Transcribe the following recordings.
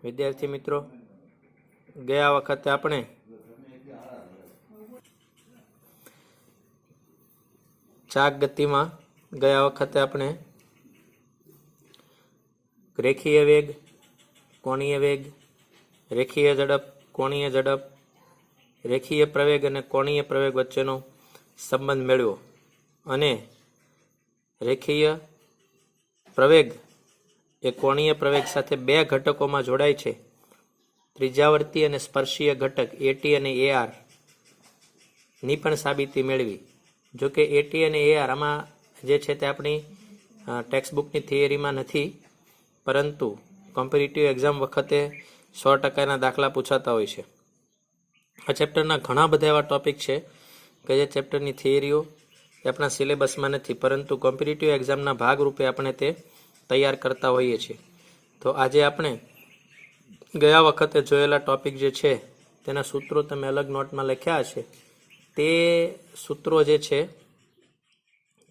વિદ્યાર્થી મિત્રો, ગયા વખતે આપણે ચાક ગતિમાં રેખીય વેગ, કોણીય વેગ, રેખીય ઝડપ, કોણીય ઝડપ, રેખીય પ્રવેગ અને કોણીય પ્રવેગ વચ્ચેનો સંબંધ મેળવ્યો અને રેખીય પ્રવેગ એ કોણીય પ્રવેગ સાથે બે ઘટકોમાં જોડાય છે, ત્રિજ્યાવર્તી અને સ્પર્શીય ઘટક એટી અને એઆર ની પણ સાબિતી મેળવી. જો કે એટી અને એઆર આમાં જે છે તે આપણી ટેક્સ્ટબુકની થિયરીમાં નથી, પરંતુ કોમ્પિટિટિવ એક્ઝામ વખતે 100%ના દાખલા પૂછાતા હોય છે. આ ચેપ્ટરના ઘણા બધા એવા ટોપિક છે કે જે ચેપ્ટરની થિયરીઓ આપણા સિલેબસમાં નથી, પરંતુ કોમ્પિટિટિવ એક્ઝામના ભાગરૂપે આપણે તે તૈયાર કરતા હોઈએ છીએ. તો આજે આપણે ગયા વખતે જોયેલા ટોપિક જે છે તેના સૂત્રો તમે અલગ નોટમાં લખ્યા છે. તે સૂત્રો જે છે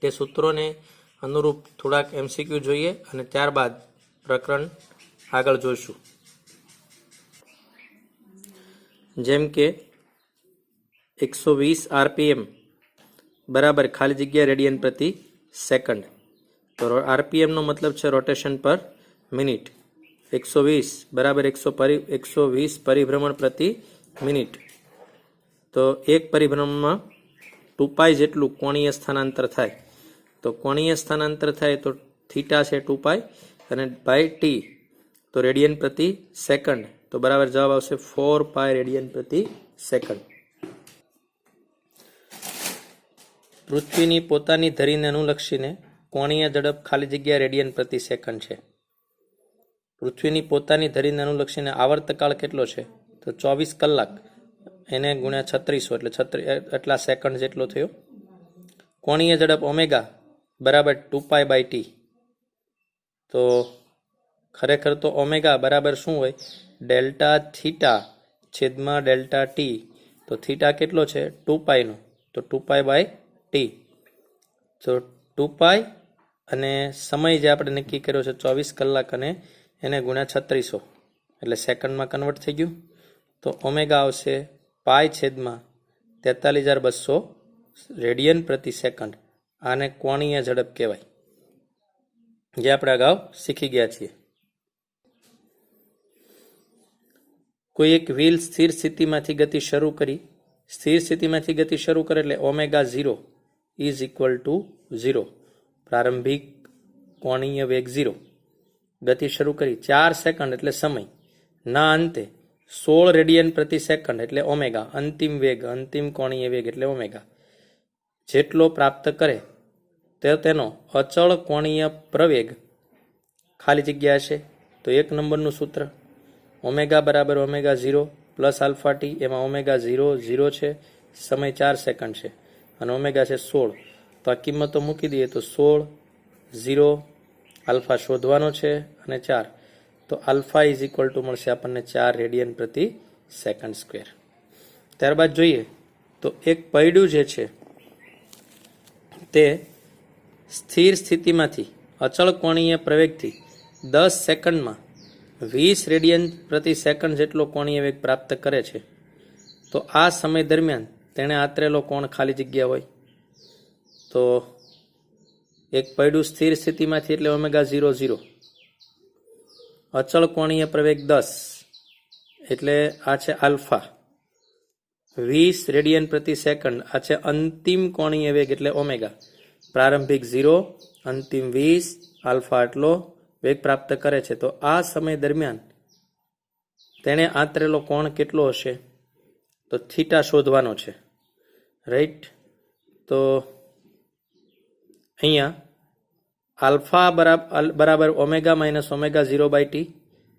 તે સૂત્રોને અનુરૂપ થોડાક MCQ જોઈએ અને ત્યારબાદ પ્રકરણ આગળ જોઈશું. જેમ કે 120 RPM બરાબર ખાલી જગ્યા રેડિયન પ્રતિ સેકન્ડ. તો RPM નો મતલબ છે રોટેશન પર મિનિટ. 120 બરાબર 120 પરિભ્રમણ પ્રતિ મિનિટ. તો એક પરિભ્રમણમાં 2π જેટલું કોણીય સ્થાનાંતર થાય. તો કોણીય સ્થાનાંતર થાય તો થીટા છે 2π અને બાય ટી તો રેડિયન પ્રતિ સેકન્ડ. તો બરાબર જવાબ આવશે 4π રેડિયન પ્રતિ સેકન્ડ. પૃથ્વીની પોતાની ધરીને અનુલક્ષીને કોણીય ઝડપ ખાલી જગ્યા રેડિયન પ્રતિ સેકન્ડ છે. પૃથ્વીની પોતાની ધરીને અનુલક્ષીને આવર્તકાળ કેટલો છે? તો 24 કલાક એને ગુણ્યા 3600 એટલે એટલા સેકન્ડ જેટલો થયો. કોણીય ઝડપ ઓમેગા બરાબર 2π બાય ટી. તો ખરેખર તો ઓમેગા બરાબર શું હોય? ડેલ્ટા થીટા છેદમાં ડેલ્ટા ટી. તો થીટા કેટલો છે? 2π નો. તો 2π બાય ટી. તો 2π અને સમય જે આપણે નક્કી કર્યો છે 24 કલાક અને એને ગુણ્યા 3600 એટલે સેકન્ડમાં કન્વર્ટ થઈ ગયું. તો ઓમેગા આવશે પાઈ છેદમાં 43200 રેડિયન પ્રતિ સેકન્ડ. આને કોણીય ઝડપ કહેવાય, જે આપણે અગાઉ શીખી ગયા છીએ. કોઈ એક વ્હીલ સ્થિર સ્થિતિમાંથી ગતિ શરૂ કરે એટલે ઓમેગા 0 ઇઝ ઇક્વલ ટુ 0. પ્રારંભિક કોણીય વેગ 0. ગતિ શરૂ કરી 4 સેકન્ડ એટલે સમય. ના અંતે 16 રેડિયન પ્રતિ સેકન્ડ એટલે ઓમેગા. અંતિમ વેગ, અંતિમ કોણીય વેગ એટલે ઓમેગા જેટલો પ્રાપ્ત કરે તે તેનો અચળ કોણીય પ્રવેગ ખાલી જગ્યા છે. તો 1 નંબરનું સૂત્ર ઓમેગા બરાબર ઓમેગા 0 પ્લસ આલ્ફા ટી. એમાં ઓમેગા 0 છે, સમય 4 સેકન્ડ છે અને ઓમેગા છે 16. તો આ કિંમતો મૂકી દઈએ તો 16, 0, આલ્ફા શોધવાનો છે અને 4. તો આલ્ફા ઇઝ ઇક્વલ ટુ મળશે આપણને 4 રેડિયન પ્રતિ સેકન્ડ સ્ક્વેર. ત્યારબાદ જોઈએ તો એક પૈડું જે છે તે સ્થિર સ્થિતિમાંથી અચળ કોણીય પ્રવેગથી 10 સેકન્ડમાં 20 રેડિયન પ્રતિ સેકન્ડ જેટલો કોણીય વેગ પ્રાપ્ત કરે છે. તો આ સમય દરમિયાન તેણે આતરેલો કોણ ખાલી જગ્યા હોય. તો એક પૈડું સ્થિર સ્થિતિમાંથી એટલે ઓમેગા 0, અચળ કોણીય પ્રવેગ 10 એટલે આ છે આલ્ફા. 20 રેડિયન પ્રતિ સેકન્ડ આ છે અંતિમ કોણીય વેગ એટલે ઓમેગા. પ્રારંભિક 0, અંતિમ 20, આલ્ફા આટલો વેગ પ્રાપ્ત કરે છે. તો આ સમય દરમિયાન તેણે આતરેલો કોણ કેટલો હશે? તો થીટા શોધવાનો છે, રાઈટ. તો અહીંયા આલ્ફા બરાબર omega minus omega 0 by T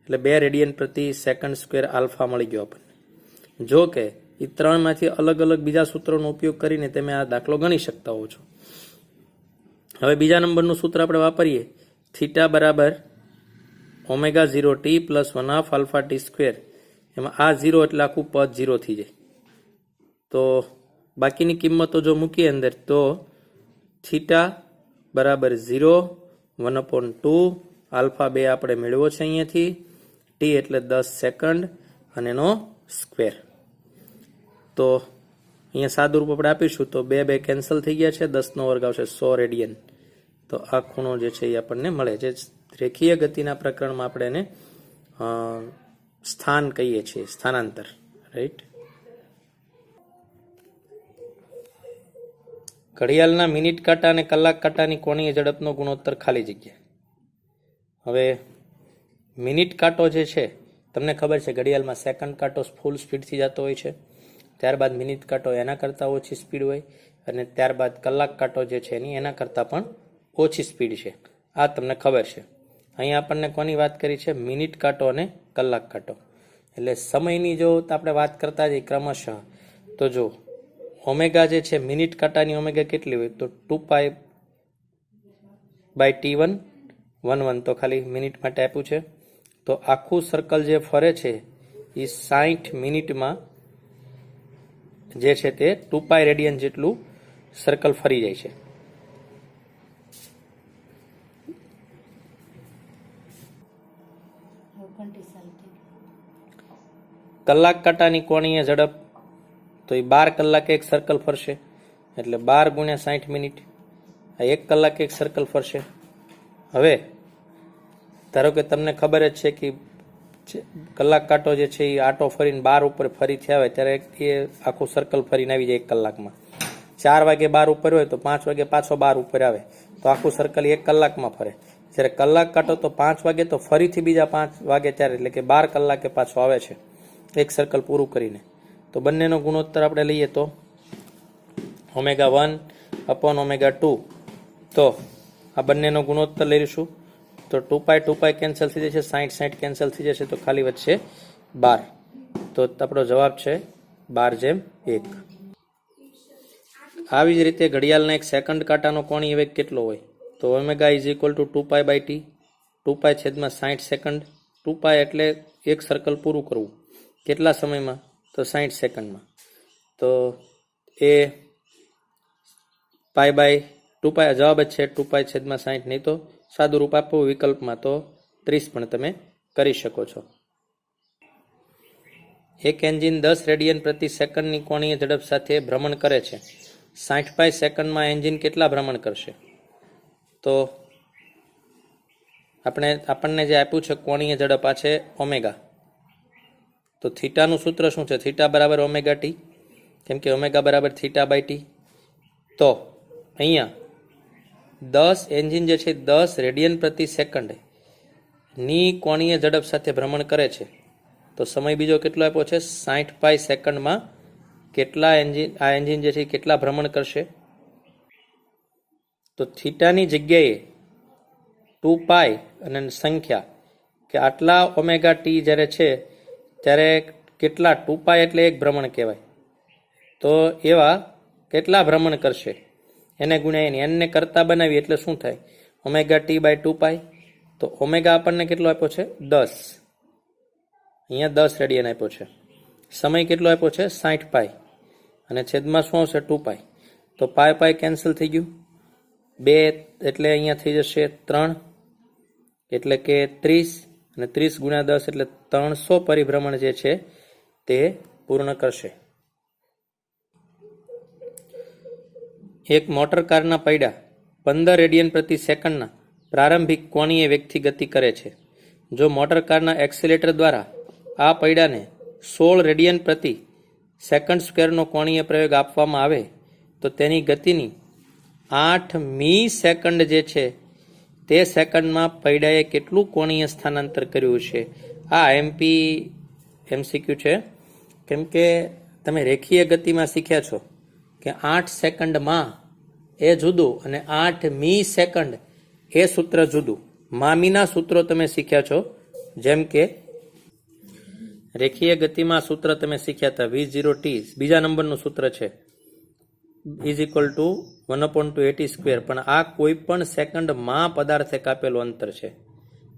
એટલે 2 રેડિયન પ્રતિ સેકન્ડ સ્ક્વેર આલ્ફા મળી ગયો આપણને. જો કે એ ત્રણમાંથી અલગ અલગ બીજા સૂત્રોનો ઉપયોગ કરીને તમે આ દાખલો ગણી શકતા હો છો. હવે બીજા નંબરનું સૂત્ર આપણે વાપરીએ. થીટા બરાબર omega 0 T plus 1/2 alpha T square. એમાં આ 0 એટલે આખું પદ 0 થઈ જાય. તો બાકીની કિંમતો જો મૂકીએ અંદર તો થીટા બરાબર 0, 1/2 આલ્ફા 2 આપણે મેળવ્યો છે અહીંયાથી. ટી એટલે 10 સેકન્ડ અને એનો સ્ક્વેર. તો અહીંયા સાદું રૂપ આપણે આપીશું તો 2 2 કેન્સલ થઈ ગયા છે, 10 નો વર્ગ આવશે 100 રેડિયન. તો આ ખૂણો જે છે એ આપણને મળે. જે રેખીય ગતિના પ્રકરણમાં આપણે એને સ્થાન કહીએ છીએ, સ્થાનાંતર, રાઈટ. ઘડિયાળના મિનિટ કાંટા અને કલાક કાંટાની કોણીય ઝડપનો ગુણોત્તર ખાલી જગ્યા. હવે મિનિટ કાંટો જે છે તમને ખબર છે ઘડિયાળમાં સેકન્ડ કાંટો ફૂલ સ્પીડથી જતો હોય છે, ત્યારબાદ મિનિટ કાંટો એના કરતાં ઓછી સ્પીડ હોય, અને ત્યારબાદ કલાક કાંટો જે છે એની એના કરતાં પણ ઓછી સ્પીડ છે. આ તમને ખબર છે. અહીંયા આપણને કોની વાત કરી છે? મિનિટ કાંટો અને કલાક કાંટો. એટલે સમયની જો આપણે વાત કરતા જઈએ ક્રમશઃ, તો જો ઓમેગા જે છે મિનિટ કાંટાની ઓમેગા કેટલી હોય તો 2π/t1 1 તો ખાલી મિનિટ માટે આપ્યું છે. તો આખું સર્કલ જે ફરે છે એ 60 મિનિટમાં જે છે તે 2π રેડિયન જેટલું સર્કલ ફરી જાય છે. કલાક કાંટાની કોણીય ઝડપ તો એ 12 કલાકે એક સર્કલ ફરશે, એટલે 12 × 60 મિનિટ, આ 1 કલાકે એક સર્કલ ફરશે. હવે ધારો કે તમને ખબર જ છે કે કલાક કાંટો જે છે એ આટો ફરીને 12 ઉપર ફરીથી આવે ત્યારે એ આખું સર્કલ ફરીને આવી જાય 1 કલાકમાં. 4 વાગે 12 ઉપર હોય તો 5 વાગે પાછો 12 ઉપર આવે, તો આખું સર્કલ 1 કલાકમાં ફરે. જ્યારે કલાક કાંટો તો 5 વાગે તો ફરીથી બીજા 5 વાગે ત્યારે, એટલે કે 12 કલાકે પાછો આવે છે એક સર્કલ પૂરું કરીને. તો બંનેનો ગુણોત્તર આપણે લઈએ તો ω1/ω2. તો આ બંનેનો ગુણોત્તર લઈશું તો 2π કેન્સલ થઈ જશે, 60 કેન્સલ થઈ જશે, તો ખાલી વધશે 12. તો આપણો જવાબ છે 12/1. આવી જ રીતે ઘડિયાળના એક સેકન્ડ કાંટાનો કોણીય વેગ કેટલો હોય તો ω = 2π/t, 2π/60 સેકન્ડ. 2π એટલે એક સર્કલ પૂરું કરવું કેટલા સમયમાં તો 60 સેકન્ડમાં. તો એ π/2π જવાબ જ છે 2π/60, નહીં તો સાદું રૂપ આપવું વિકલ્પમાં તો 30 પણ તમે કરી શકો છો. એક એન્જિન 10 રેડિયન પ્રતિ સેકન્ડની કોણીય ઝડપ સાથે ભ્રમણ કરે છે. 60π સેકન્ડમાં એન્જિન કેટલા ભ્રમણ કરશે? તો આપણને જે આપ્યું છે કોણીય ઝડપ આ છે ઓમેગા. તો થીટાનું સૂત્ર શું છે? થીટા બરાબર ω/t, કેમ કે ω બરાબર θ/t. તો અહીંયા 10 એન્જિન જે છે 10 રેડિયન પ્રતિ સેકન્ડ ની કોણીય ઝડપ સાથે ભ્રમણ કરે છે. તો સમય બીજો કેટલો આપ્યો છે? 60π સેકન્ડમાં કેટલા આ એન્જિન જે છે કેટલા ભ્રમણ કરશે? તો થીટાની જગ્યાએ 2π અને સંખ્યા કે આટલા ω/t જ્યારે છે ત્યારે કેટલા 2π એટલે એક ભ્રમણ કહેવાય, તો એવા કેટલા ભ્રમણ કરશે એને ગુણ્યા એની એનને કરતા બનાવી એટલે શું થાય? ω/t/2π. તો ઓમેગા આપણને કેટલો આપ્યો છે? 10. અહીંયા 10 રેડિયન આપ્યો છે. સમય કેટલો આપ્યો છે? 60π, અને છેદમાં શું આવશે? 2π. તો π કેન્સલ થઈ ગયું, 2 એટલે અહીંયા થઈ જશે 3, એટલે કે 30, અને 30 × 10 એટલે 300 પરિભ્રમણ જે છે તે પૂર્ણ કરશે. એક મોટર કારના પૈડા 15 રેડિયન પ્રતિ સેકન્ડના પ્રારંભિક કોણીય વેગથી ગતિ કરે છે. જો મોટર કારના એક્સિલેટર દ્વારા આ પૈડાને 16 રેડિયન પ્રતિ સેકન્ડ સ્ક્વેરનો કોણીય પ્રયોગ આપવામાં આવે તો તેની ગતિની 8 મી સેકન્ડ જે છે તે સેકન્ડમાં પૈડાએ કેટલું કોણીય સ્થાનાંતર કર્યું છે? આ MCQ છે, કેમ કે તમે રેખીય ગતિમાં શીખ્યા છો કે 8 સેકન્ડમાં એ જુદું અને 8 મી સેકન્ડ એ સૂત્ર જુદું. મામીના સૂત્રો તમે શીખ્યા છો, જેમ કે રેખીય ગતિમાં સૂત્ર તમે શીખ્યા હતા V0t, બીજા નંબરનું સૂત્ર છે = 1/2at², પણ આ કોઈ પણ સેકન્ડમાં પદાર્થે કાપેલું અંતર છે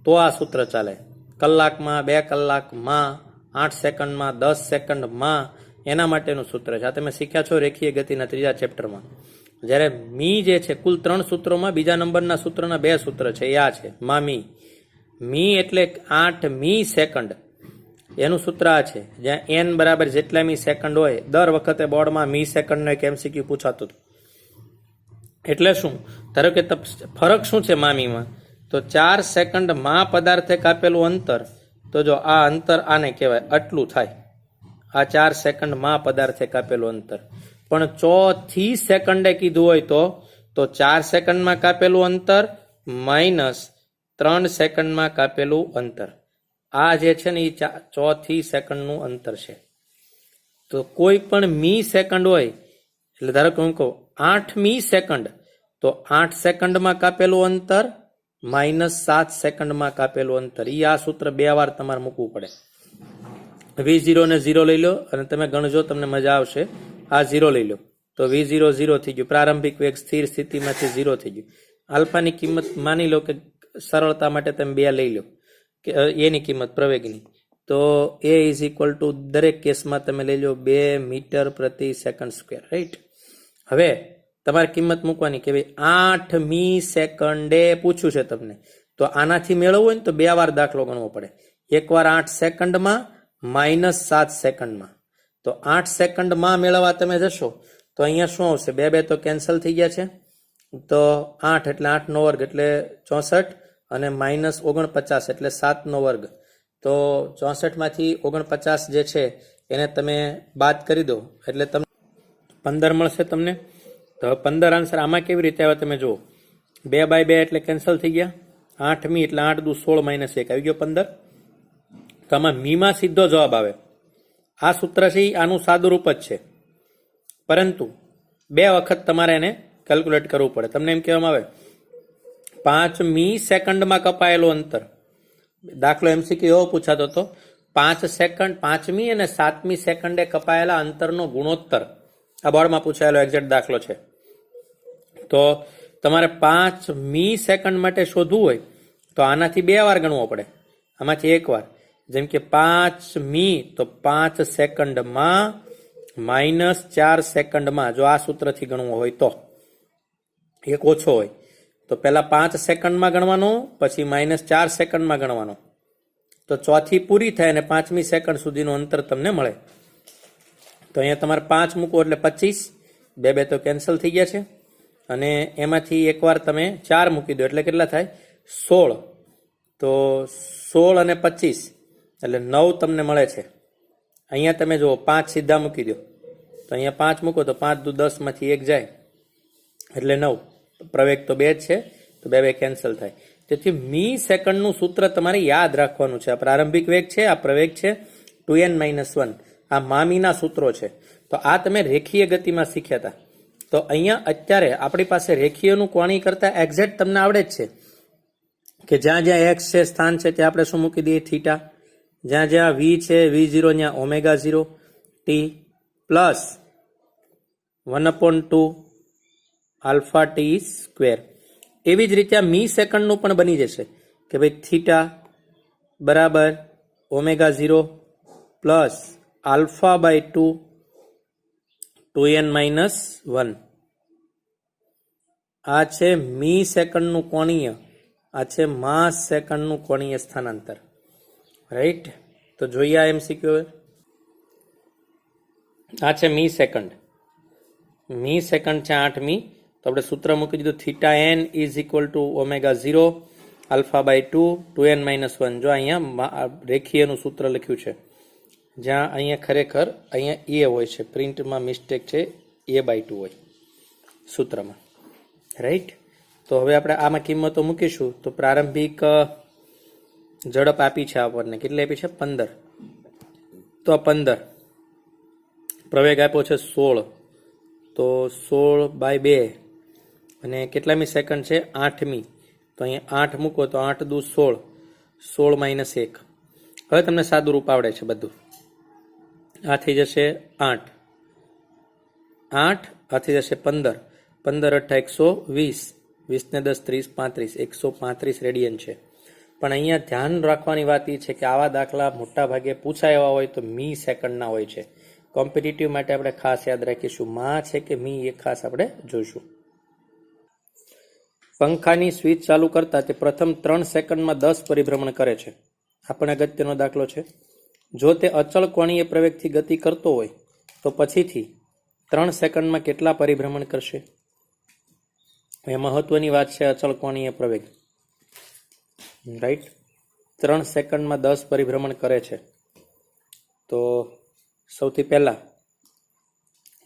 તો આ સૂત્ર ચાલે. કલાકમાં, 2 કલાકમાં, 8 સેકન્ડમાં, 10 સેકન્ડમાં, એના માટેનું સૂત્ર છે. આ તમે શીખ્યા છો રેખીય ગતિના 3જા ચેપ્ટરમાં. જ્યારે મી જે છે કુલ 3 સૂત્રોમાં બીજા નંબરના સૂત્રના 2 સૂત્ર છે, એ આ છે મા મી. મી એટલે 8 મી સેકન્ડ. એનું સૂત્ર આ છે, જ્યાં એન બરાબર જેટલા મી સેકન્ડ હોય, દર વખતે બોર્ડમાં મી સેકન્ડનો એક એમસીક્યુ પૂછાતું હતું. એટલે શું? ધારો કે ફરક શું છે મામીમાં? તો 4 સેકન્ડ માં પદાર્થે કાપેલું અંતર, તો જો આ અંતર આને કહેવાય, આટલું થાય. આ 4 સેકન્ડ માં પદાર્થે કાપેલું અંતર. પણ ચોથી સેકન્ડે કીધું હોય તો 4 સેકન્ડમાં કાપેલું અંતર માઇનસ 3 સેકન્ડમાં કાપેલું અંતર. આ જે છે ને એ ચોથી સેકન્ડનું અંતર છે. તો કોઈ પણ મી સેકન્ડ હોય, એટલે ધારો કે હું કહું 8 મી સેકન્ડ, તો 8 સેકન્ડમાં કાપેલું અંતર માઇનસ 7 સેકન્ડમાં કાપેલું અંતર. આ સૂત્ર 2 વાર તમારે મૂકવું પડે. V0 ને 0 લઈ લો અને તમે ગણજો, તમને મજા આવશે. આ 0 લઈ લો તો V0 0 થઈ ગયું. પ્રારંભિક વેગ સ્થિર સ્થિતિમાંથી 0 થઈ ગયું. આલ્ફાની કિંમત માની લો કે સરળતા માટે તમે 2 લઈ લો, કે એની કિંમત પ્રવેગની. તો A ઇઝ ઇક્વલ ટુ દરેક કેસમાં તમે લઈ લો 2 મીટર પ્રતિ સેકન્ડ સ્ક્વેર, રાઈટ. હવે તમારે કિંમત મૂકવાની કે ભાઈ 8 મી સેકન્ડે પૂછ્યું છે તમને, તો આનાથી મેળવવું હોય ને તો 2 વાર દાખલો ગણવો પડે. એકવાર 8 સેકન્ડમાં માઇનસ 7 સેકન્ડમાં. તો 8 સેકન્ડમાં મેળવવા તમે જશો તો અહીંયા શું આવશે? 2 2 તો કેન્સલ થઈ ગયા છે. તો 8 એટલે 8 નો વર્ગ એટલે 64, અને માઇનસ 49 એટલે 7 નો વર્ગ. તો 64માંથી 49 જે છે એને તમે બાદ કરી દો એટલે તમને 15 મળશે તમને. તો 15 આન્સર આમાં કેવી રીતે આવે તમે જુઓ. 2 બાય 2 એટલે કેન્સલ થઈ ગયા. 8 મી એટલે 8 દુ 16 માઇનસ 1 આવી ગયો 15. તો આમાં મીમાં સીધો જવાબ આવે. આ સૂત્ર છે આનું સાદું રૂપ જ છે, પરંતુ 2 વખત તમારે એને કેલ્ક્યુલેટ કરવું પડે. તમને એમ કહેવામાં આવે 5 મી સેકન્ડમાં કપાયેલું અંતર. દાખલો એમસીક્યુ એવો પૂછાતો હતો, 5 સેકન્ડ 5મી અને 7મી સેકન્ડે કપાયેલા અંતરનો ગુણોત્તર. આ બોર્ડમાં પૂછાયેલો એક્ઝેક્ટ દાખલો છે. તો તમારે 5 મી સેકન્ડ માટે શોધવું હોય તો આનાથી 2 વાર ગણવો પડે, આમાંથી 1 વાર. જેમ કે 5 મી તો 5 સેકન્ડમાં માઇનસ 4 સેકન્ડમાં, જો આ સૂત્રથી ગણવું હોય તો એક ઓછો હોય તો પહેલા 5 સેકન્ડમાં ગણવાનું, પછી માઇનસ 4 સેકન્ડમાં ગણવાનું. તો ચોથી પૂરી થાય અને 5મી સેકન્ડ સુધીનું અંતર તમને મળે. તો અહીંયા તમારે 5 મૂકો એટલે 25, 2 2 તો કેન્સલ થઈ ગયા છે, અને એમાંથી એકવાર તમે 4 મૂકી દો એટલે કેટલા થાય? 16. તો 16 અને 25 એટલે 9 તમને મળે છે. અહીંયા તમે જુઓ 5 સીધા મૂકી દો, તો અહીંયા 5 મૂકો તો 5 દુ 10 માંથી 1 જાય એટલે 9. પ્રવેગ તો 2 જ છે, તો 2 2 કેન્સલ થાય. તેથી મી સેકન્ડનું સૂત્ર તમારે યાદ રાખવાનું છે. આ પ્રારંભિક વેગ છે, આ પ્રવેગ છે 2n-1. આ મામીના સૂત્રો છે. તો આ તમે રેખીય ગતિમાં શીખ્યા હતા. તો અહીંયા અત્યારે આપણી પાસે રેખીયનું કોણી કરતા એક્ઝેક્ટ તમને આવડે જ છે કે જ્યાં જ્યાં એક્સ છે સ્થાન છે ત્યાં આપણે શું મૂકી દઈએ? થીટા. જ્યાં જ્યાં વી છે V0 ત્યાં ω0 t plus 1/2 alpha t square. એવી જ રીતે આ મી સેકન્ડનું પણ બની જશે કે ભાઈ થીટા બરાબર ω0 પ્લસ આલ્ફા બાય 2n-1. આ છે મી સેકન્ડનું કોણીય, આ છે માસ સેકન્ડનું કોણીય સ્થાનાંતર, રાઈટ. તો જોઈએ આ એમસીક્યુ. આ છે મી સેકન્ડ. મી સેકન્ડ છે 8 મી. તો આપણે સૂત્ર મૂકી દીધું theta n is equal to ω0 alpha by 2n-1. જો અહીંયા રેખીયનું સૂત્ર લખ્યું છે, જ્યાં અહીંયા ખરેખર અહીંયા એ હોય છે, પ્રિન્ટમાં મિસ્ટેક છે, a/2 હોય સૂત્રમાં, રાઈટ. તો હવે આપણે આમાં કિંમતો મૂકીશું. તો પ્રારંભિક ઝડપ આપી છે આપણને, કેટલી આપી છે? 15. તો 15 પ્રવેગ આપ્યો છે 16, તો 16 બાય 2 અને કેટલામી સેકન્ડ છે? 8મી. તો અહીંયા 8 મૂકો તો 8 દુ 16, 16 માઇનસ 1. હવે તમને સાદું રૂપ આવડે છે બધું. આ થઈ જશે 8, આ થઈ જશે 15, 15 × 120, 20 ને 10 30 35, 135 રેડિયન છે. પણ અહીંયા ધ્યાન રાખવાની વાત એ છે કે આવા દાખલા મોટા ભાગે પૂછાય એવા હોય તો મી સેકન્ડના હોય છે. કોમ્પિટિટિવ માટે આપણે ખાસ યાદ રાખીશું માં છે કે મી, એ ખાસ આપણે જોઈશું. પંખાની સ્વિચ ચાલુ કરતા તે પ્રથમ 3 સેકન્ડમાં 10 પરિભ્રમણ કરે છે. આ પણ અગત્યનો દાખલો છે. જો તે અચળ કોણીય પ્રવેગથી ગતિ કરતો હોય તો પછીથી 3 સેકન્ડમાં કેટલા પરિભ્રમણ કરશે? એ મહત્વની વાત છે. અચળ કોણીય પ્રવેગ, રાઈટ, 3 સેકન્ડમાં 10 પરિભ્રમણ કરે છે. તો સૌથી પહેલા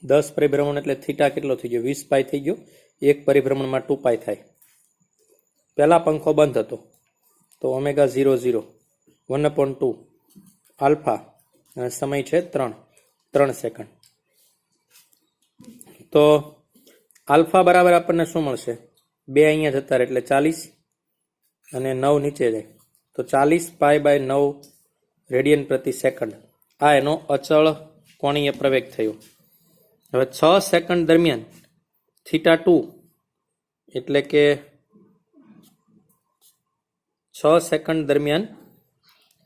10 પરિભ્રમણ એટલે થીટા કેટલો થઈ ગયો? 20 પાઈ થઈ ગયો. એક પરિભ્રમણમાં 2 પાઈ થાય. પહેલા પંખો બંધ હતો તો ઓમેગા 0 1/2 આલ્ફા અને સમય છે 3 સેકન્ડ. તો આલ્ફા બરાબર આપણને શું મળશે? 2 અહીંયા જતા રહે એટલે 40 અને 9 નીચે જાય તો 40 પાઈ બાય 9 રેડિયન પ્રતિ સેકન્ડ. આ એનો અચળ કોણીય પ્રવેગ થયો. હવે 6 સેકન્ડ દરમિયાન થીટા 2 એટલે કે 6 સેકન્ડ દરમિયાન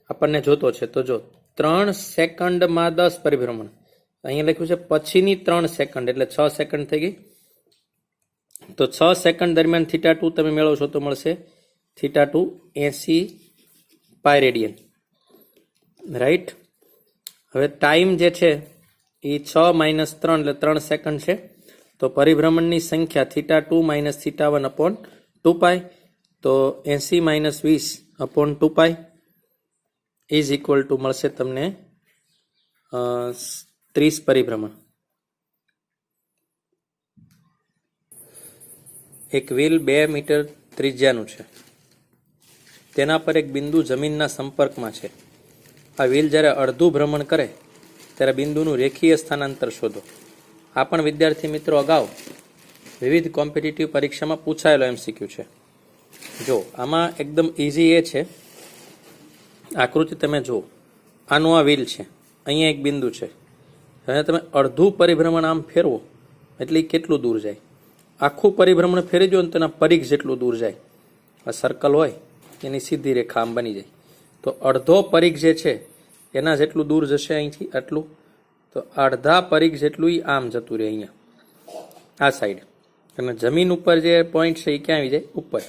આપણને જોતો છે. તો જો 3 સેકન્ડમાં 10 પરિભ્રમણ, અહીંયા લખ્યું છે પછીની 3 સેકન્ડ એટલે 6 સેકન્ડ થઈ ગઈ. તો 6 સેકન્ડ દરમિયાન થીટા 2 તમે મેળવશો તો મળશે થીટા 2 80 પાઈ રેડિયન, રાઈટ. હવે ટાઈમ જે છે એ 6 - 3 એટલે 3 સેકન્ડ છે. તો પરિભ્રમણની સંખ્યા થીટા 2 - થીટા 1/2 પાઈ. તો 80 - 20/2 પાઈ ઇઝ ઇક્વલ ટુ મળશે તમને 30 પરિભ્રમણ. એક વ્હીલ 2 મીટર ત્રિજ્યાનું છે. તેના પર એક બિંદુ જમીનના સંપર્કમાં છે. આ વ્હીલ જ્યારે અડધું ભ્રમણ કરે ત્યારે બિંદુનું રેખીય સ્થાનાંતર શોધો. આ પણ વિદ્યાર્થી મિત્રો અગાઉ વિવિધ કોમ્પિટિટિવ પરીક્ષામાં પૂછાયેલો MCQ છે. જો આમાં એકદમ ઇઝી એ છે, આકૃતિ તમે જુઓ, આનું આ વ્હીલ છે, અહીંયા એક બિંદુ છે, અને તમે અડધું પરિભ્રમણ આમ ફેરવો એટલે કેટલું દૂર જાય? આખું પરિભ્રમણ ફેરી દો ને તેના પરિઘ જેટલું દૂર જાય. આ સર્કલ હોય એની સીધી રેખા આમ બની જાય. તો અડધો પરિઘ જે છે એના જેટલું દૂર જશે અહીંથી આટલું. તો અડધા પરિઘ જેટલું આમ જતું રહે અહીંયા આ સાઈડ. અને જમીન ઉપર જે પોઈન્ટ છે એ ક્યાં આવી જાય? ઉપર.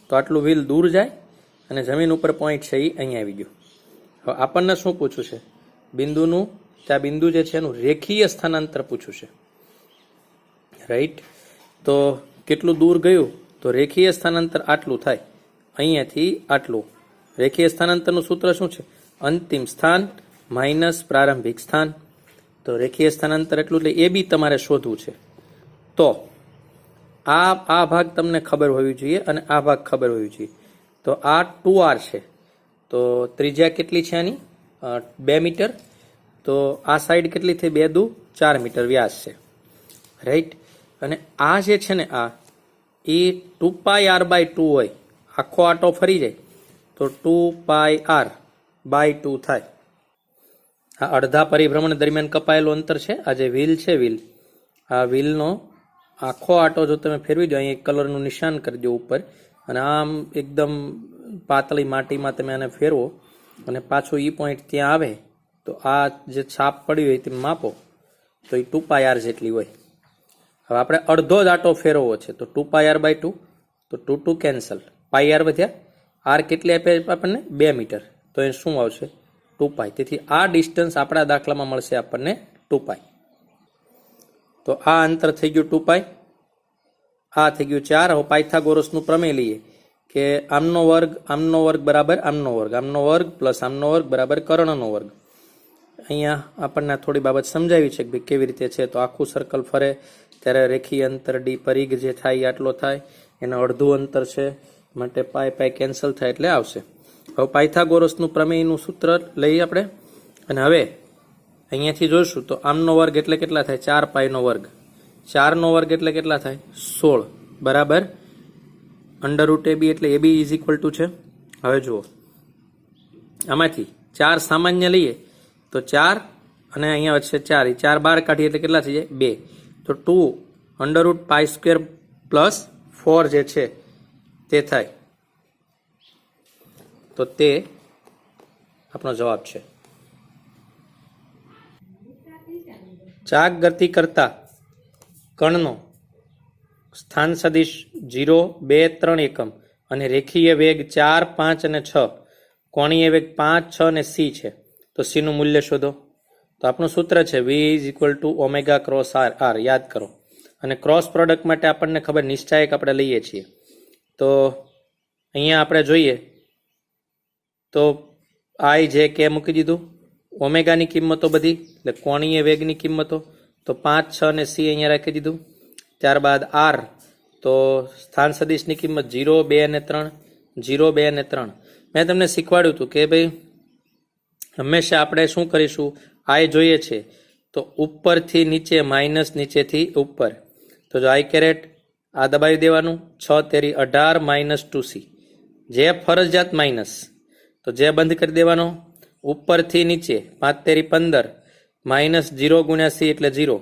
તો આટલું વ્હીલ દૂર જાય અને જમીન ઉપર પોઈન્ટ છે એ અહીંયા આવી ગયું. હવે આપણને શું પૂછ્યું છે? બિંદુનું, ત્યાં બિંદુ જે છે એનું રેખીય સ્થાનાંતર પૂછ્યું છે, રાઈટ. તો કેટલું દૂર ગયું? તો રેખીય સ્થાનાંતર આટલું થાય, અહીંયાથી આટલું. રેખીય સ્થાનાંતરનું સૂત્ર શું છે? અંતિમ સ્થાન માઇનસ પ્રારંભિક સ્થાન. તો રેખીય સ્થાનાંતર એટલું, એટલે એ બી તમારે શોધવું છે. તો આ ભાગ તમને ખબર હોવી જોઈએ અને આ ભાગ ખબર હોવી જોઈએ. તો આ 2r છે. તો ત્રિજ્યા કેટલી છે આની? 2 મીટર. તો આ સાઈડ કેટલી થઈ? 2 દુ 4 મીટર વ્યાસ છે, રાઈટ. અને આ જે છે ને આ એ 2πr/2 હોય, આખો આટો ફરી જાય તો 2πr/2 થાય. આ અડધા પરિભ્રમણ દરમિયાન કપાયેલું અંતર છે. આ જે વ્હીલ છે, આ વ્હીલનો આખો આટો જો તમે ફેરવી દો, અહીં એક કલરનું નિશાન કરી દો ઉપર, અને આમ એકદમ પાતળી માટીમાં તમે આને ફેરવો અને પાછું ઈ પોઈન્ટ ત્યાં આવે તો આ જે છાપ પડી હોય તે માપો તો એ 2πr જેટલી હોય. હવે આપણે અડધો જ આટો ફેરવવો છે તો 2πr/2. તો 2 કેન્સલ, πr વધ્યા. r કેટલી આપે આપણને? 2 મીટર. તો એ શું આવશે? 2π. તેથી આ ડિસ્ટન્સ આપણા દાખલામાં મળશે આપણને 2π. તો આ અંતર થઈ ગયું 2π, આ થઈ ગયું 4. હવે પાયથાગોરસનું પ્રમેય લઈએ કે આમનો વર્ગ બરાબર આમનો વર્ગ પ્લસ આમનો વર્ગ બરાબર કર્ણનો વર્ગ. અહીંયા આપણને થોડી બાબત સમજાવી છે કે ભાઈ કેવી રીતે છે. તો આખું સર્કલ ફરે ત્યારે રેખીય અંતર d પરિઘ જે થાય આટલો થાય, એના અડધું અંતર છે માટે પાય કેન્સલ થાય એટલે આવશે. હવે પાયથાગોરસનું પ્રમેયનું સૂત્ર લઈએ આપણે. અને હવે અહીંયાથી જોઈશું તો આમનો વર્ગ એટલે કેટલા થાય? 4πનો વર્ગ. 4નો વર્ગ એટલે કેટલા થાય? 16 બરાબર √ab એટલે ab ઇઝ ઇક્વલ ટુ છે. હવે જુઓ, આમાંથી 4 સામાન્ય લઈએ તો 4 અને અહીંયા વચ્ચે 4, 4 બહાર કાઢીએ એટલે કેટલા થઈ જાય? 2. તો 2 √π² પ્લસ 4 જે છે તે થાય. તો તે આપણો જવાબ છે. ચાક ગતિ કરતા કણનો સ્થાન સદિશ 0, 2, 3 એકમ અને રેખીય વેગ 4, 5 અને 6, કોણીય વેગ 5, 6 અને સી છે. તો સીનું મૂલ્ય શોધો. તો આપણું સૂત્ર છે V is equal to omega cross R. યાદ કરો. અને ક્રોસ પ્રોડક્ટ માટે આપણને ખબર નિશ્ચાયક આપણે લઈએ છીએ. તો અહીંયા આપણે જોઈએ તો આઈ જે કે મૂકી દીધું, ઓમેગાની કિંમતો બધી એટલે કોણીય વેગની કિંમતો તો 5, 6 અને સી અહીંયા રાખી દીધું. ત્યારબાદ આર તો સ્થાન સદિશની કિંમત 0, 2 અને 3, 0, 2 અને 3. મેં તમને શીખવાડ્યું હતું કે ભાઈ હંમેશા આપણે શું કરીશું, આઈ જોઈએ છે તો ઉપરથી નીચે માઇનસ નીચેથી ઉપર. તો જો આઈ કેરેટ આ દબાવી દેવાનું, 6 તેરી 18 માઇનસ 2c, જે ફરજિયાત માઇનસ તો જે બંધ કરી દેવાનો. ઉપરથી નીચે 5 તેરી 15 માઇનસ 0 ગુણ્યા સી એટલે 0.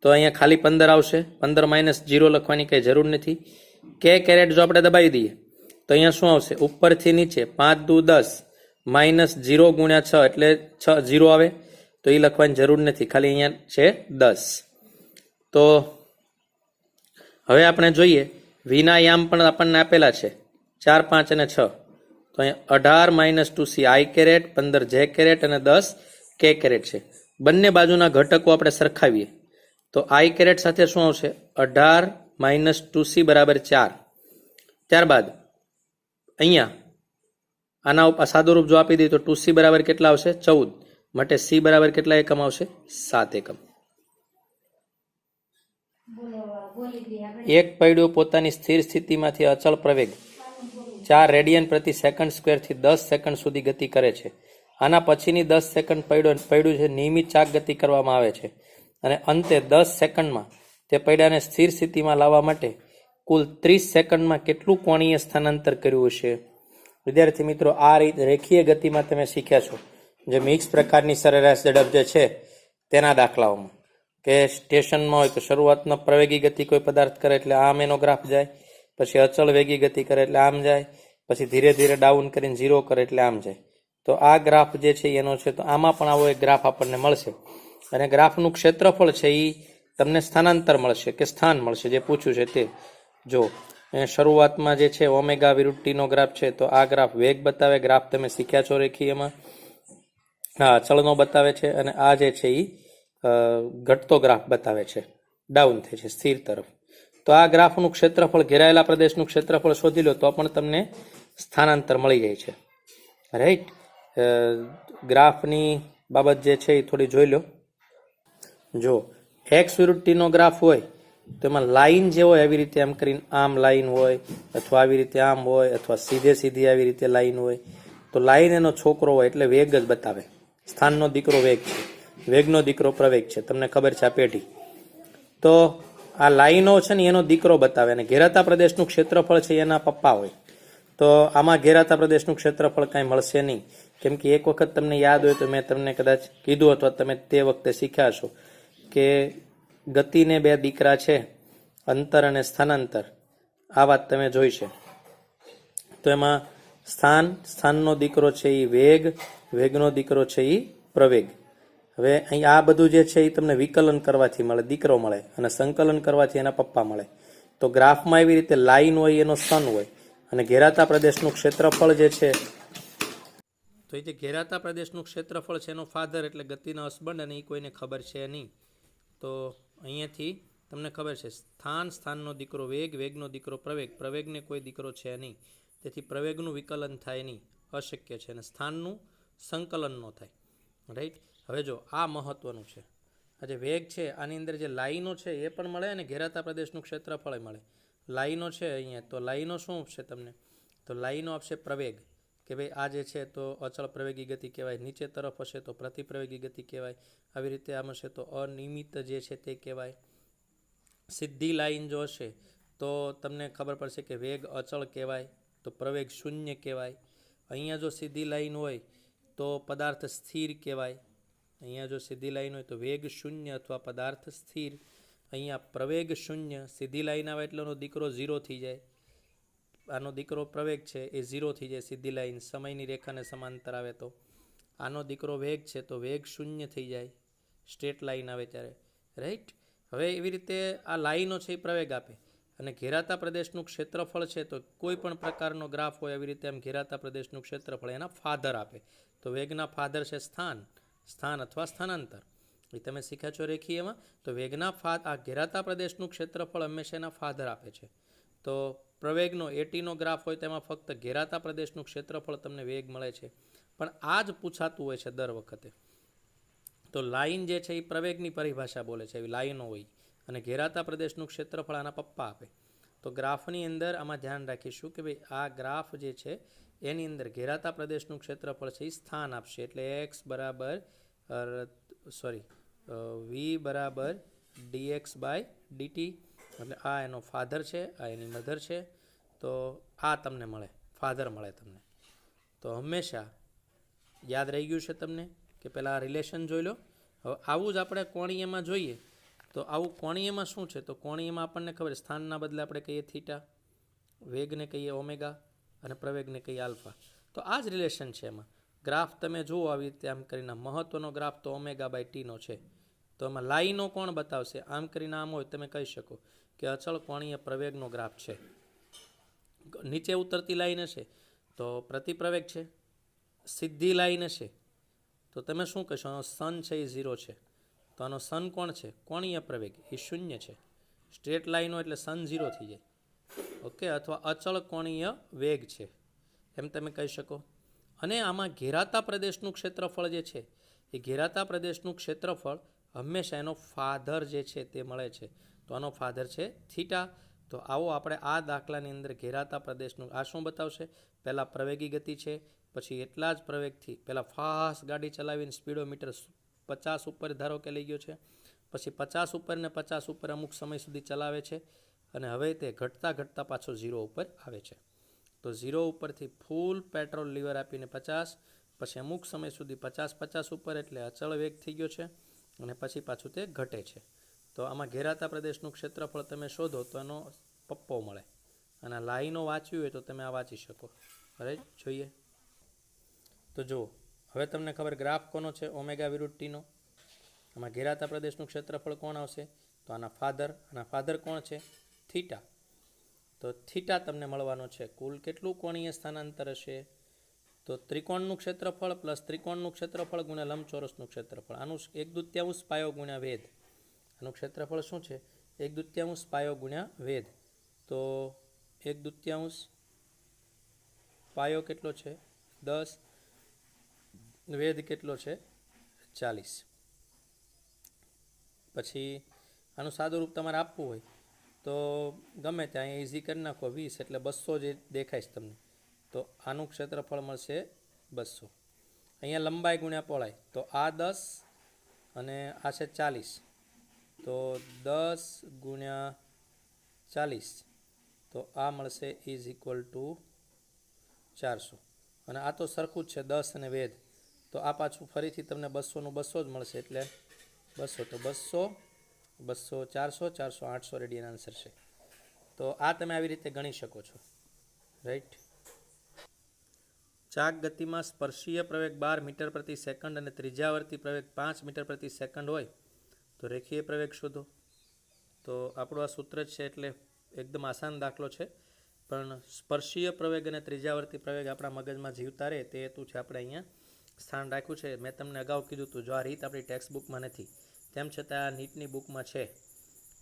તો અહીંયા ખાલી 15 આવશે, 15 માઇનસ 0 લખવાની કંઈ જરૂર નથી. કે કેરેટ જો આપણે દબાવી દઈએ તો અહીંયા શું આવશે, ઉપરથી નીચે 5 દુ 10 માઇનસ 0 ગુણ્યા 6 એટલે 6 0 આવે. તો એ લખવાની જરૂર નથી, ખાલી અહીંયા છે 10. તો હવે આપણે જોઈએ વિના યામ પણ આપણને આપેલા છે 4, 5 અને 6. તો અહીંયા 18 માઇનસ 2c આઈ કેરેટ, 15 જે કેરેટ અને 10 કે કેરેટ છે. બંને બાજુના ઘટકો આપણે સરખાવીએ તો આઈ કેરેટ સાથે શું આવશે, 18 માઇનસ 2c બરાબર 4. ત્યારબાદ અહીંયા આના સાદુરૂપ જો આપી દઈએ તો 2c બરાબર કેટલા આવશે, 14. માટે સી બરાબર કેટલા એકમ આવશે, 7 એકમ. એક પૈડું પોતાની સ્થિર સ્થિતિમાંથી અચળ પ્રવેગ 4 રેડિયન પ્રતિ સેકન્ડ સ્ક્વેરથી 10 સેકન્ડ સુધી ગતિ કરે છે. આના પછીની 10 સેકન્ડ પૈડું છે નિયમિત ચાક ગતિ કરવામાં આવે છે અને અંતે 10 સેકન્ડમાં તે પૈડાને સ્થિર સ્થિતિમાં લાવવા માટે કુલ 30 સેકન્ડમાં કેટલું કોણીય સ્થાનાંતર કર્યું હશે. વિદ્યાર્થી મિત્રો, આ રીત રેખીય ગતિમાં તમે શીખ્યા છો, જે મિક્સ પ્રકારની સરેરાશ ઝડપ જે છે તેના દાખલાઓમાં કે સ્ટેશનમાં હોય તો શરૂઆતમાં પ્રવેગી ગતિ કોઈ પદાર્થ કરે એટલે આમ એનો ગ્રાફ જાય, પછી અચળ વેગી ગતિ કરે એટલે આમ જાય, પછી ધીરે ધીરે ડાઉન કરીને 0 કરે એટલે આમ જાય. તો આ ગ્રાફ જે છે એનો છે, તો આમાં પણ આવો એક ગ્રાફ આપણને મળશે અને ગ્રાફનું ક્ષેત્રફળ છે એ તમને સ્થાનાંતર મળશે કે સ્થાન મળશે, જે પૂછ્યું છે તે. જો શરૂઆતમાં જે છે ઓમેગા વિરુદ્ધ ટીનો ગ્રાફ છે, તો આ ગ્રાફ વેગ બતાવે, ગ્રાફ તમે શીખ્યા છો રેખીયમાં. હા, અચળનો બતાવે છે અને આ જે છે એ ઘટતો ગ્રાફ બતાવે છે, ડાઉન થાય છે સ્થિર તરફ. તો આ ગ્રાફનું ક્ષેત્રફળ, ઘેરાયેલા પ્રદેશનું ક્ષેત્રફળ શોધી લો તો પણ તમને સ્થાનાંતર મળી જાય છે. રાઈટ, ગ્રાફની બાબત જે છે એ થોડી જોઈ લો. જો એક્સ વિરુદ્ધ ટીનો ગ્રાફ હોય તો એમાં લાઈન જે હોય આવી રીતે આમ કરીને આમ લાઈન હોય, અથવા આવી રીતે આમ હોય, અથવા સીધે સીધી આવી રીતે લાઈન હોય. તો લાઈન એનો છોકરો હોય એટલે વેગ જ બતાવે. સ્થાનનો દીકરો વેગ છે, વેગનો દીકરો પ્રવેગ છે, તમને ખબર છે આ પેઢી. તો આ લાઈનો છે ને એનો દીકરો બતાવે અને ઘેરાતા પ્રદેશનું ક્ષેત્રફળ છે એના પપ્પા હોય. તો આમાં ઘેરાતા પ્રદેશનું ક્ષેત્રફળ કાંઈ મળશે નહીં, કેમ કે એક વખત તમને યાદ હોય તો મેં તમને કદાચ કીધું અથવા તમે તે વખતે શીખ્યા છો કે ગતિને બે દીકરા છે, અંતર અને સ્થાનાંતર. આ વાત તમે જોઈ છે. તો એમાં સ્થાનનો દીકરો છે એ વેગ, વેગનો દીકરો છે એ પ્રવેગ. હવે અહીં આ બધું જે છે એ તમને વિકલન કરવાથી મળે, દીકરો મળે, અને સંકલન કરવાથી એના પપ્પા મળે. તો ગ્રાફમાં એવી રીતે લાઈન હોય એનો સન હોય અને ઘેરાતા પ્રદેશનું ક્ષેત્રફળ જે છે, તો એ જે ઘેરાતા પ્રદેશનું ક્ષેત્રફળ છે એનો ફાધર એટલે ગતિનો હસબન્ડ, અને એ કોઈને ખબર છે નહીં. તો અહીંયાથી તમને ખબર છે સ્થાનનો દીકરો વેગ, વેગનો દીકરો પ્રવેગ, પ્રવેગને કોઈ દીકરો છે નહીં, તેથી પ્રવેગનું વિકલન થાય નહીં, અશક્ય છે, અને સ્થાનનું સંકલન ન થાય. રાઈટ. હવે જો આ મહત્વનું છે, આ જે વેગ છે આની અંદર જે લાઈનો છે એ પણ મળે અને ઘેરાતા પ્રદેશનું ક્ષેત્રફળ મળે. લાઈનો છે અહીંયા, તો લાઈનો શું આપશે તમને, તો લાઈનો આપશે પ્રવેગ, કે ભાઈ આ જે છે તો અચળ પ્રવેગી ગતિ કહેવાય, નીચે તરફ હશે તો પ્રતિપ્રવેગી ગતિ કહેવાય, આવી રીતે આમ હશે તો અનિયમિત જે છે તે કહેવાય. સીધી લાઈન જો હશે તો તમને ખબર પડશે કે વેગ અચળ કહેવાય, તો પ્રવેગ શૂન્ય કહેવાય. અહીંયા જો સીધી લાઈન હોય તો પદાર્થ સ્થિર કહેવાય. અહીંયા જો સીધી લાઈન હોય તો વેગ શૂન્ય અથવા પદાર્થ સ્થિર. અહીંયા પ્રવેગ શૂન્ય, સીધી લાઈન આવે એટલે એનો દીકરો 0 થઈ જાય. આનો દીકરો પ્રવેગ છે એ 0 થઈ જાય સીધી લાઈન, સમયની રેખાને સમાંતર આવે તો. આનો દીકરો વેગ છે તો વેગ શૂન્ય થઈ જાય સ્ટ્રેટ લાઈન આવે ત્યારે. રાઈટ. હવે એવી રીતે આ લાઈનો છે એ પ્રવેગ આપે. અને ઘેરાતા પ્રદેશનું ક્ષેત્રફળ છે તો કોઈ પણ પ્રકારનો ગ્રાફ હોય એવી રીતે આમ ઘેરાતા પ્રદેશનું ક્ષેત્રફળ એના ફાધર આપે. તો વેગના ફાધર છે સ્થાન અથવા સ્થાનાંતર. એ તમે શીખ્યા છો રેખીયમાં. તો વેગના આ ઘેરાતા પ્રદેશનું ક્ષેત્રફળ હંમેશા એના ફાધર આપે છે. તો પ્રવેગનો એટીનો ગ્રાફ હોય તેમાં ફક્ત ઘેરાતા પ્રદેશનું ક્ષેત્રફળ તમને વેગ મળે છે. પણ આ જ પૂછાતું હોય છે દર વખતે. તો લાઈન જે છે એ પ્રવેગની પરિભાષા બોલે છે, એવી લાઈનો હોય. અને ઘેરાતા પ્રદેશનું ક્ષેત્રફળ આના પપ્પા આપે. તો ગ્રાફની અંદર આમાં ધ્યાન રાખીશું કે ભાઈ આ ગ્રાફ જે છે એની અંદર ઘેરાતા પ્રદેશનું ક્ષેત્રફળ છે એ સ્થાન આપશે. એટલે એક્સ બરાબર વી બરાબર ડીએક્સ બાય ડીટી. એટલે આ એનો ફાધર છે, આ એની મધર છે. તો આ તમને મળે, ફાધર મળે તમને. તો હંમેશા યાદ રહી ગયું છે તમને કે પહેલાં રિલેશન જોઈ લો. હવે આવું જ આપણે કોણીયમાં જોઈએ. તો આવું કોણીયમાં શું છે? તો કોણીયમાં આપણને ખબર સ્થાનના બદલે આપણે કહીએ થીટા, વેગને કહીએ ઓમેગા અને પ્રવેગને કહીએ આલ્ફા. તો આ જ રિલેશન છે એમાં. ગ્રાફ તમે જુઓ આવી રીતે આમ કરીને, મહત્ત્વનો ગ્રાફ તો ઓમેગા બાય ટીનો છે. તો એમાં લાઈનો કોણ બતાવશે? આમ કરીને આમ હોય તમે કહી શકો કે અચળ કોણીય પ્રવેગનો ગ્રાફ છે. નીચે ઉતરતી લાઈન હશે તો પ્રતિપ્રવેગ છે. સીધી લાઈન હશે તો તમે શું કહેશો? સન છે એ 0 છે. તો આનો સન કોણ છે? કોણીય પ્રવેગ એ 0 છે. સ્ટ્રેટ લાઈનો એટલે સન 0 થઈ જાય. ઓકે. અથવા અચળ કોણીય વેગ છે એમ તમે કહી શકો. અને આમાં ઘેરાતા પ્રદેશનું ક્ષેત્રફળ જે છે એ ઘેરાતા પ્રદેશનું ક્ષેત્રફળ હંમેશા એનો ફાધર જે છે તે મળે છે. તો આનો ફાધર છે થીટા. તો આવો આપણે આ દાખલાની અંદર ઘેરાતા પ્રદેશનું આ શું બતાવશે? પહેલાં પ્રવેગી ગતિ છે, પછી એટલા જ પ્રવેગથી પહેલાં ફાસ્ટ ગાડી ચલાવીને સ્પીડોમીટર 50 ઉપર ધારો કે લઈ ગયો છે, પછી 50 ઉપર ને 50 ઉપર અમુક સમય સુધી ચલાવે છે અને હવે તે ઘટતા પાછો 0 ઉપર આવે છે. તો 0 ઉપરથી ફૂલ પેટ્રોલ લીવર આપીને 50, પછી અમુક સમય સુધી 50 ઉપર એટલે અચળ વેગ થઈ ગયો છે અને પછી પાછું તે ઘટે છે. તો આમાં ઘેરાતા પ્રદેશનું ક્ષેત્રફળ તમે શોધો તો એનો પપ્પો મળે. અને લાઈનો વાંચવી હોય તો તમે આ વાંચી શકો. રાઈટ, જોઈએ. તો જુઓ, હવે તમને ખબર ગ્રાફ કોનો છે? ઓમેગા વિરુદ્ધ ટીનો. આમાં ઘેરાતા પ્રદેશનું ક્ષેત્રફળ કોણ આવશે? તો આના ફાધર કોણ છે? થીટા. તો થીટા તમને મળવાનો છે. કુલ કેટલું કોણીય સ્થાનાંતર હશે? તો ત્રિકોણનું ક્ષેત્રફળ પ્લસ ત્રિકોણનું ક્ષેત્રફળ ગુણ્યા લંબચોરસનું ક્ષેત્રફળ. આનું 1/2 પાયો ગુણ્યા વેધ. આનું ક્ષેત્રફળ શું છે? 1/2 પાયો ગુણ્યા વેધ. તો 1/2 પાયો કેટલો છે? 10. વેધ કેટલો છે? 40. પછી આનું સાદું રૂપ તમારે આપવું હોય તો ગમે ત્યાં અહીંયા ઇઝી કરી નાખો. 20 એટલે 200 જે દેખાઈશ તમને. તો આનું ક્ષેત્રફળ મળશે 200. અહીંયા લંબાઈ ગુણ્યા પહોળાઈ. તો આ 10 અને આ છે 40. તો 10 ગુણ્યા 40 તો આ મળશે = 400. અને આ તો સરખું જ છે 10 અને વેધ. તો આ પાછું ફરીથી તમને 200નું 200 જ મળશે એટલે 200. તો 200, 400, 800 રેડિયન આન્સર છે. તો આ તમે આવી રીતે ગણી શકો છો. રાઈટ. ચાક ગતિમાં સ્પર્શીય પ્રવેગ 12 મીટર પ્રતિ સેકન્ડ અને ત્રિજ્યાવર્તી પ્રવેગ 5 મીટર પ્રતિ સેકન્ડ હોય તો રેખીય પ્રવેગ શોધો. તો આપણું આ સૂત્ર જ છે એટલે એકદમ આસાન દાખલો છે. પણ સ્પર્શીય પ્રવેગ અને ત્રિજ્યાવર્તી પ્રવેગ આપણા મગજમાં જીવતા રહે તે હેતુથી આપણે અહીંયા સ્થાન રાખ્યું છે. મેં તમને અગાઉ કીધું હતું જો આ રીત આપણી ટેક્સ્ટ બુકમાં નથી, તેમ છતાં આ નીટની બુકમાં છે.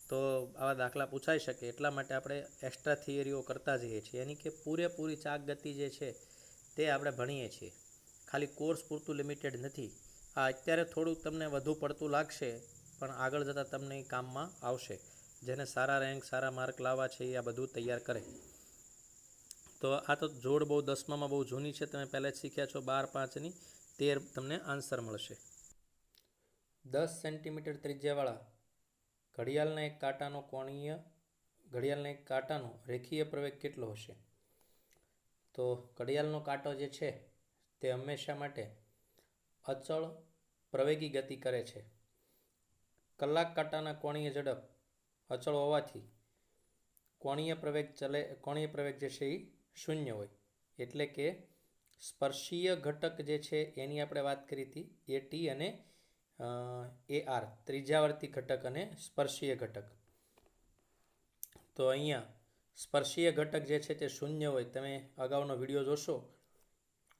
તો આવા દાખલા પૂછાઈ શકે એટલા માટે આપણે એક્સ્ટ્રા થિયરીઓ કરતા જઈએ છીએ. એની કે પૂરેપૂરી ચાક ગતિ જે છે તે આપણે ભણીએ છીએ. ખાલી કોર્સ પૂરતું લિમિટેડ નથી. આ અત્યારે થોડુંક તમને વધુ પડતું લાગશે પણ આગળ જતાં તમને એ કામમાં આવશે. જેને સારા રેન્ક, સારા માર્ક લાવવા છે એ આ બધું તૈયાર કરે. તો આ તો જોડ બહુ 10મામાં બહુ જૂની છે, તમે પહેલાં જ શીખ્યા છો. 12, 5ની 13 તમને આન્સર મળશે. 10 સેન્ટીમીટર ત્રિજ્યાવાળા ઘડિયાળના એક કાંટાનો રેખીય પ્રવેગ કેટલો હશે? તો ઘડિયાળનો કાંટો જે છે તે હંમેશા માટે અચળ પ્રવેગી ગતિ કરે છે. કલાક કાંટાના કોણીય ઝડપ અચળ હોવાથી કોણીય પ્રવેગ જે છે એ 0 હોય. એટલે કે સ્પર્શીય ઘટક જે છે એની આપણે વાત કરી હતી, એ ટી અને AR ત્રિજ્યાવર્તી ઘટક અને સ્પર્શીય ઘટક. તો અહીંયા સ્પર્શીય ઘટક જે છે તે શૂન્ય હોય. તમે અગાઉનો વિડીયો જોશો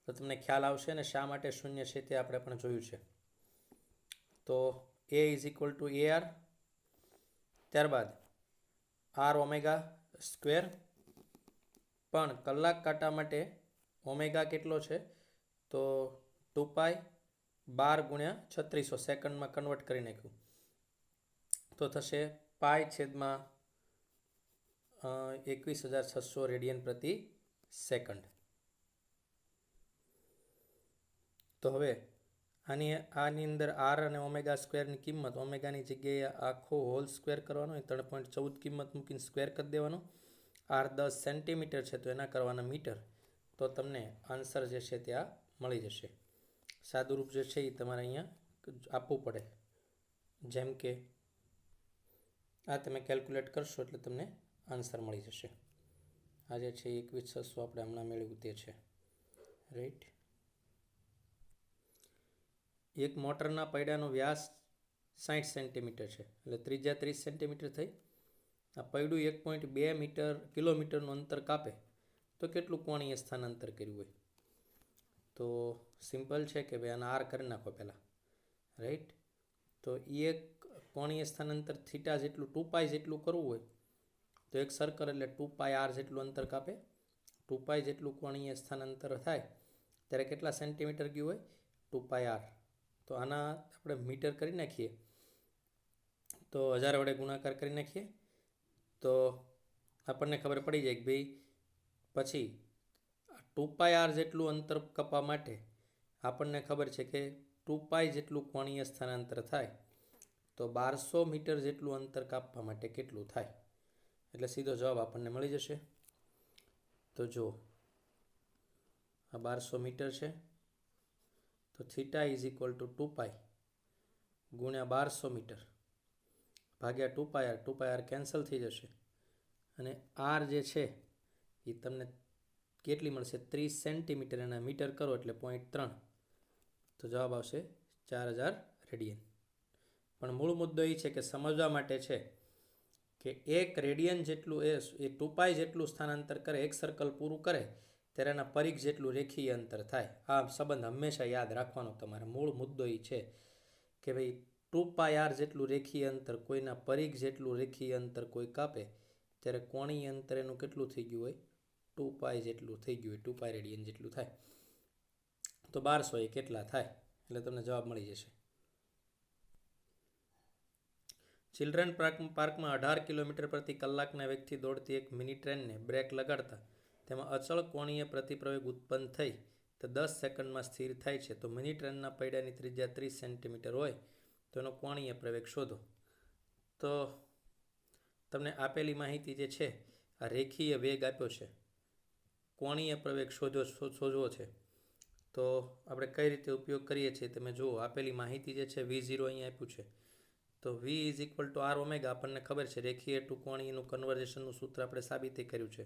તો તમને ખ્યાલ આવશે ને શા માટે શૂન્ય છે તે આપણે પણ જોયું છે. તો એ ઇઝ ઇક્વલ ટુ AR. ત્યારબાદ આર ઓમેગા સ્ક્વેર, પણ કલાક કાંટા માટે ઓમેગા કેટલો છે તો 2π 12 × 3600 સેકન્ડમાં કન્વર્ટ કરી નાખ્યું તો થશે π/21,600 રેડિયન પ્રતિ સેકન્ડ. તો હવે આની અંદર આર અને ઓમેગા સ્ક્વેરની કિંમત, ઓમેગાની જગ્યાએ આખો હોલ સ્ક્વેર કરવાનો, 3.14 કિંમત મૂકીને સ્ક્વેર કરી દેવાનો. આર 10 સેન્ટીમીટર છે તો એના કરવાના મીટર, તો તમને આન્સર જે છે તે આ મળી જશે. સાદુરૂપ જે છે એ તમારે અહીંયા આપવું પડે, જેમ કે આ તમે કેલ્ક્યુલેટ કરશો એટલે તમને આન્સર મળી જશે. આ જે છે 21,600 આપણે હમણાં મેળવ્યું તે છે, રાઈટ. એક મોટરના પૈડાનો વ્યાસ 60 સેન્ટીમીટર છે એટલે ત્રિજ્યા 30 સેન્ટીમીટર થઈ. આ પૈડું 1.2 કિલોમીટરનું અંતર કાપે તો કેટલું કોણીય સ્થાનાંતર કર્યું હોય? તો સિમ્પલ છે કે ભાઈ આના આર કરી નાખો પહેલાં, રાઈટ. તો એક કોણીય સ્થાનાંતર થીટા જેટલું 2π જેટલું કરવું હોય તો એક સર્કલ એટલે 2πr જેટલું અંતર કાપે. 2π જેટલું કોણીય સ્થાનાંતર થાય ત્યારે કેટલા સેન્ટીમીટર ગયું હોય? 2πr. તો આના આપણે મીટર કરી નાખીએ તો 1000 વડે ગુણાકાર કરી નાખીએ તો આપણને ખબર પડી જાય કે ભાઈ પછી 2πr જેટલું અંતર કાપવા માટે આપણને ખબર છે કે 2π જેટલું કોણીય સ્થાનાંતર થાય તો 1200 મીટર જેટલું અંતર કાપવા માટે કેટલું થાય? એટલે સીધો જવાબ આપણને મળી જશે. તો જો આ 1200 મીટર છે તો થીટા ઇઝ ઇક્વલ ટુ 2π ગુણ્યા 1200 મીટર ભાગ્યા 2πr. 2πr કેન્સલ થઈ જશે અને આર જે છે એ તમને કેટલી મળશે? 30 સેન્ટીમીટર. એના મીટર કરો એટલે 0.3, તો જવાબ આવશે 4000 રેડિયન. પણ મૂળ મુદ્દો એ છે કે સમજવા માટે છે કે એક રેડિયન જેટલું એ 2π જેટલું સ્થાનાંતર કરે, એક સર્કલ પૂરું કરે ત્યારે એના પરિઘ જેટલું રેખીય અંતર થાય. આ સંબંધ હંમેશા યાદ રાખવાનો તમારે. મૂળ મુદ્દો એ છે કે ભાઈ 2πr જેટલું રેખીય અંતર, કોઈના પરિઘ જેટલું રેખીય અંતર કોઈ કાપે ત્યારે કોણીય અંતર એનું કેટલું થઈ ગયું હોય? 2π જેટલું થઈ ગયું હોય, 2π રેડિયન જેટલું થાય. તો 1200 એ કેટલા થાય? એટલે તમને જવાબ મળી જશે. ચિલ્ડ્રન પાર્કમાં 18 કિલોમીટર પ્રતિ કલાકના વેગથી દોડતી એક મિની ટ્રેનને બ્રેક લગાડતા તેમાં અચળ કોણીય પ્રતિપ્રવેગ ઉત્પન્ન થઈ તો 10 સેકન્ડમાં સ્થિર થાય છે. તો મિની ટ્રેનના પૈડાની ત્રિજ્યા 30 સેન્ટીમીટર હોય તો એનો કોણીય પ્રવેગ શોધો. તો તમને આપેલી માહિતી જે છે આ રેખીય વેગ આપ્યો છે, કોણીય પ્રવેગ શોધવો છે. તો આપણે કઈ રીતે ઉપયોગ કરીએ છીએ તમે જુઓ. આપેલી માહિતી જે છે V0 અહીંયા આપ્યું છે તો V is equal to R omega આપણને ખબર છે. રેખીય ટુ કોણીયનું કન્વર્ઝેશનનું સૂત્ર આપણે સાબિત કર્યું છે.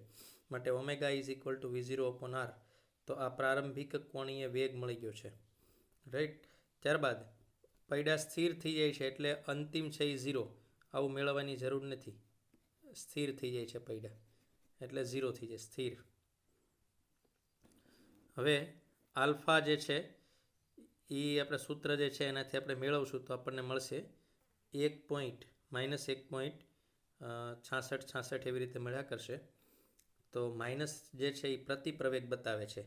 માટે omega is equal two V0/r. તો આ પ્રારંભિક કોણીય વેગ મળી ગયો છે, રાઈટ. ત્યારબાદ પૈડા સ્થિર થઈ જાય છે એટલે અંતિમ છે એ 0. આવું મેળવવાની જરૂર નથી. સ્થિર થઈ જાય છે પૈડા એટલે 0 થઈ જાય, સ્થિર. હવે આલ્ફા જે છે એ આપણે સૂત્ર જે છે એનાથી આપણે મેળવશું તો આપણને મળશે -1.66 એવી રીતે મળ્યા કરશે. તો માઇનસ જે છે એ પ્રતિપ્રવેગ બતાવે છે.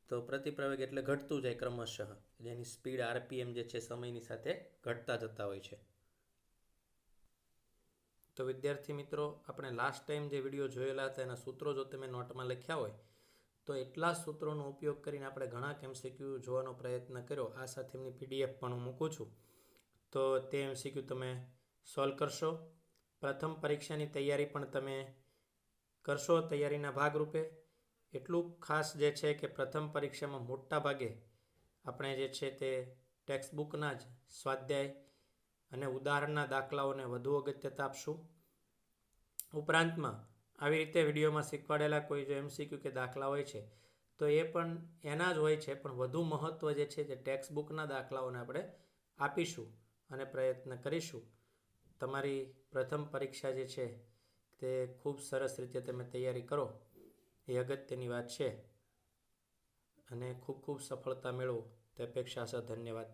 તો પ્રતિપ્રવેગ એટલે ઘટતું જાય ક્રમશઃ, જેની સ્પીડ RPM જે છે સમયની સાથે ઘટતા જતા હોય છે. તો વિદ્યાર્થી મિત્રો, આપણે લાસ્ટ ટાઈમ જે વિડીયો જોયેલા હતા એના સૂત્રો જો તમે નોટમાં લખ્યા હોય તો એટલા સૂત્રોનો ઉપયોગ કરીને આપણે ઘણા MCQ જોવાનો પ્રયત્ન કર્યો. આ સાથે એમની PDF પણ હું મૂકું છું, તો તે MCQ તમે સોલ્વ કરશો. પ્રથમ પરીક્ષાની તૈયારી પણ તમે કરશો તૈયારીના ભાગરૂપે. એટલું ખાસ જે છે કે પ્રથમ પરીક્ષામાં મોટા ભાગે આપણે જે છે તે ટેક્સ્ટબુકના જ સ્વાધ્યાય અને ઉદાહરણના દાખલાઓને વધુ અગત્યતા આપશું. ઉપરાંતમાં આવી રીતે વિડીયોમાં શીખવાડેલા કોઈ જો MCQ કે દાખલા હોય છે તો એ પણ એના જ હોય છે, પણ વધુ મહત્ત્વ જે છે તે ટેક્સ્ટબુકના દાખલાઓને આપણે આપીશું અને પ્રયત્ન કરીશું તમારી પ્રથમ પરીક્ષા જે છે તે ખૂબ સરસ રીતે તમે તૈયારી કરો એ અગત્યની વાત છે. અને ખૂબ ખૂબ સફળતા મેળવો તે અપેક્ષા છે. ધન્યવાદ.